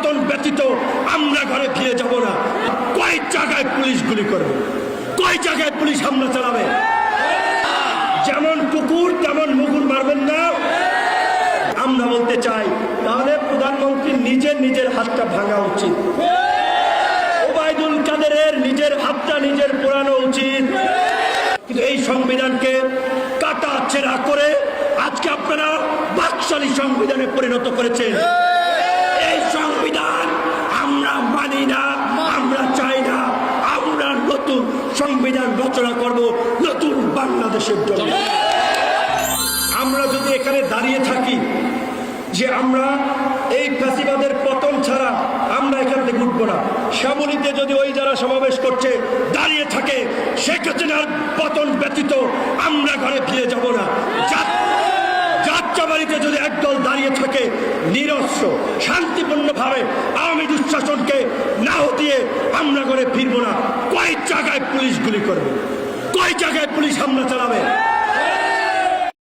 পতন ব্যতীত আমরা ঘরে ফিরে যাব না। কয় জায়গায় পুলিশ গুলি করবে, কয় জায়গায় পুলিশ হামলা চালাবে? যেমন কুকুর তেমন মুগুর মারবেন না। আমরা বলতে চাই, তাহলে প্রধানমন্ত্রী নিজের হাতটা ভাঙা উচিত, ওবায়দুল কাদেরের নিজের হাতটা নিজের পোড়ানো উচিত। কিন্তু এই সংবিধানকে কাটা ছেঁড়া করে আজকে আপনারা বাকশালী সংবিধানে পরিণত করেছেন। এই সংবিধান আমরা মানি না, আমরা চাই না। আমরা নতুন সংবিধান রচনা করব নতুন বাংলাদেশের জন্য। আমরা যদি এখানে দাঁড়িয়ে থাকি যে আমরা এই ফ্যাসিবাদের পতন ছাড়া আমরা এখান থেকে উঠব না, শ্যামলীতে যদি ওই যারা সমাবেশ করছে দাঁড়িয়ে থাকে, শেখ হাসিনার পতন ব্যতীত আমরা ঘরে ফিরে যাব না। যাত্রাবাড়িতে যদি একদল দাঁড়িয়ে থাকে নিরস্ত্র শান্তিপূর্ণভাবে আওয়ামী দুঃশাসনকে না হটিয়ে আমরা ঘরে ফিরবো না। কয় জায়গায় পুলিশ গুলি করবে, কয় জায়গায় পুলিশ হামলা চালাবে?